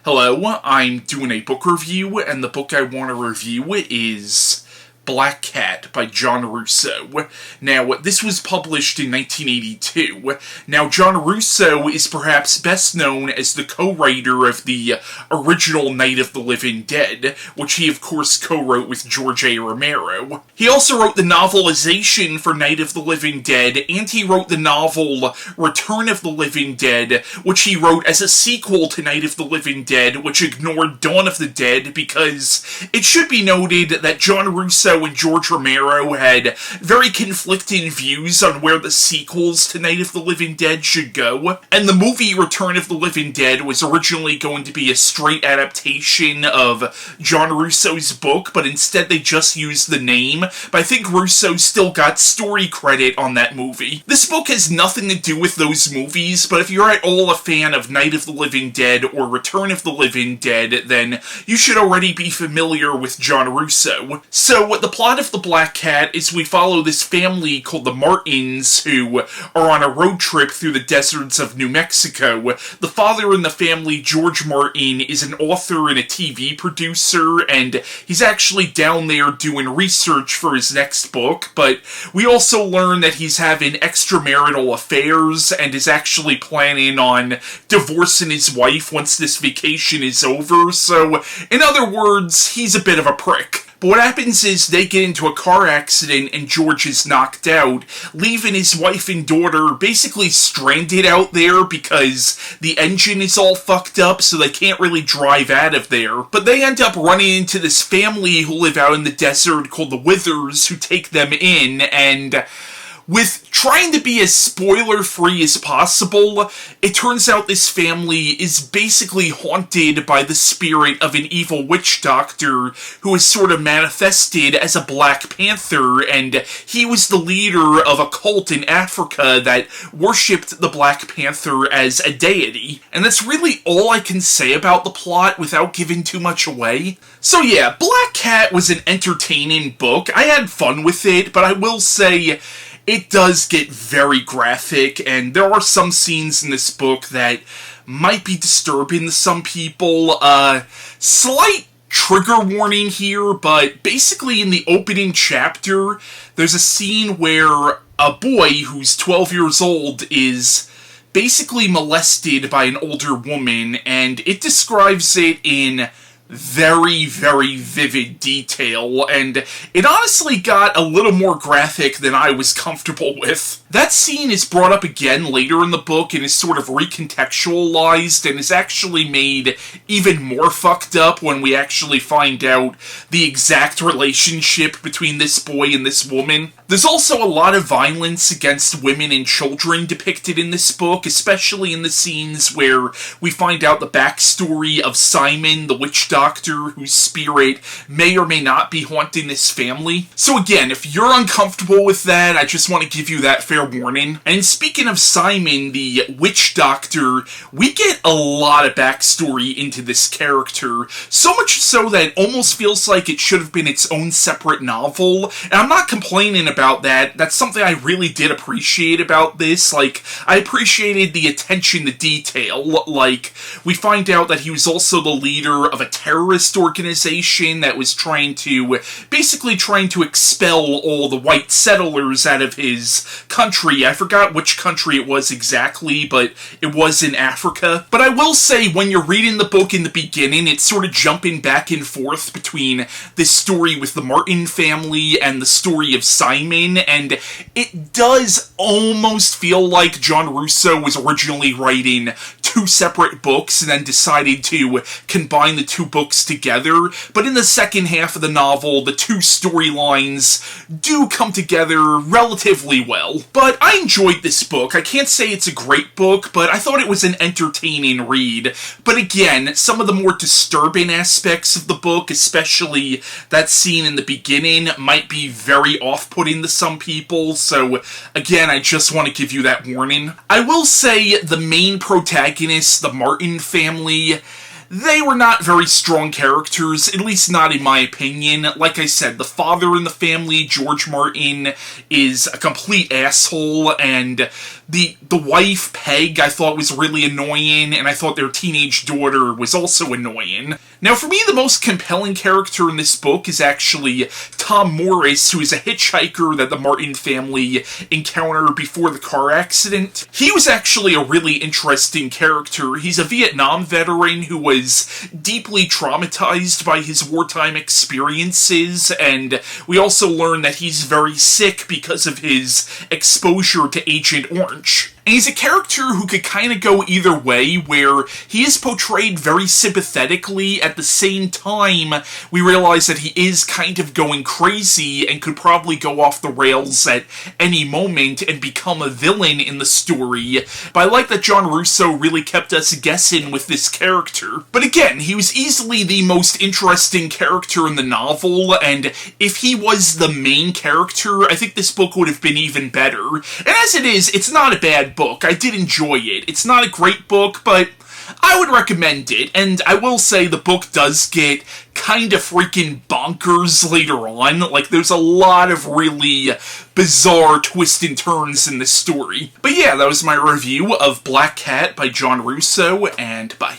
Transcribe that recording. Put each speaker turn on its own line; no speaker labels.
Hello, I'm doing a book review, and the book I want to review is Black Cat by John Russo. Now, this was published in 1982. Now, John Russo is perhaps best known as the co-writer of the original Night of the Living Dead, which he of course co-wrote with George A. Romero. He also wrote the novelization for Night of the Living Dead, and he wrote the novel Return of the Living Dead, which he wrote as a sequel to Night of the Living Dead, which ignored Dawn of the Dead, because it should be noted that John Russo and George Romero had very conflicting views on where the sequels to Night of the Living Dead should go, and the movie Return of the Living Dead was originally going to be a straight adaptation of John Russo's book, but instead they just used the name, but I think Russo still got story credit on that movie. This book has nothing to do with those movies, but if you're at all a fan of Night of the Living Dead or Return of the Living Dead, then you should already be familiar with John Russo. So, the plot of The Black Cat is we follow this family called the Martins, who are on a road trip through the deserts of New Mexico. The father in the family, George Martin, is an author and a TV producer, and he's actually down there doing research for his next book, but we also learn that he's having extramarital affairs and is actually planning on divorcing his wife once this vacation is over, so in other words, he's a bit of a prick. But what happens is they get into a car accident and George is knocked out, leaving his wife and daughter basically stranded out there because the engine is all fucked up, so they can't really drive out of there. But they end up running into this family who live out in the desert called the Withers, who take them in, and with trying to be as spoiler-free as possible, it turns out this family is basically haunted by the spirit of an evil witch doctor who is sort of manifested as a Black Panther, and he was the leader of a cult in Africa that worshipped the Black Panther as a deity. And that's really all I can say about the plot without giving too much away. So yeah, Black Cat was an entertaining book. I had fun with it, but I will say it does get very graphic, and there are some scenes in this book that might be disturbing to some people. Slight trigger warning here, but basically in the opening chapter, there's a scene where a boy who's 12 years old is basically molested by an older woman, and it describes it in very, very vivid detail, and it honestly got a little more graphic than I was comfortable with. That scene is brought up again later in the book and is sort of recontextualized and is actually made even more fucked up when we actually find out the exact relationship between this boy and this woman. There's also a lot of violence against women and children depicted in this book, especially in the scenes where we find out the backstory of Simon, the witch doctor, whose spirit may or may not be haunting this family. So again, if you're uncomfortable with that, I just want to give you that fair warning. And speaking of Simon, the witch doctor, we get a lot of backstory into this character, so much so that it almost feels like it should have been its own separate novel, and I'm not complaining about that. That's something I really did appreciate about this. Like, I appreciated the attention to detail. Like, we find out that he was also the leader of a terrorist organization that was basically trying to expel all the white settlers out of his country. I forgot which country it was exactly, but it was in Africa. But I will say, when you're reading the book in the beginning, it's sort of jumping back and forth between this story with the Martin family and the story of Simon, and it does almost feel like John Russo was originally writing two separate books and then decided to combine the two books together, but in the second half of the novel, the two storylines do come together relatively well. But I enjoyed this book. I can't say it's a great book, but I thought it was an entertaining read. But again, some of the more disturbing aspects of the book, especially that scene in the beginning, might be very off-putting to some people, so again, I just want to give you that warning. I will say the main protagonists, the Martin family, they were not very strong characters, at least not in my opinion. Like I said, the father in the family, George Martin, is a complete asshole, and The wife, Peg, I thought was really annoying, and I thought their teenage daughter was also annoying. Now, for me, the most compelling character in this book is actually Tom Morris, who is a hitchhiker that the Martin family encountered before the car accident. He was actually a really interesting character. He's a Vietnam veteran who was deeply traumatized by his wartime experiences, and we also learn that he's very sick because of his exposure to Agent Orange. And he's a character who could kind of go either way, where he is portrayed very sympathetically. At the same time, we realize that he is kind of going crazy and could probably go off the rails at any moment and become a villain in the story. But I like that John Russo really kept us guessing with this character. But again, he was easily the most interesting character in the novel, and if he was the main character, I think this book would have been even better. And as it is, it's not a bad book. I did enjoy it. It's not a great book, but I would recommend it, and I will say the book does get kind of freaking bonkers later on. Like, there's a lot of really bizarre twists and turns in this story. But yeah, that was my review of Black Cat by John Russo, and bye.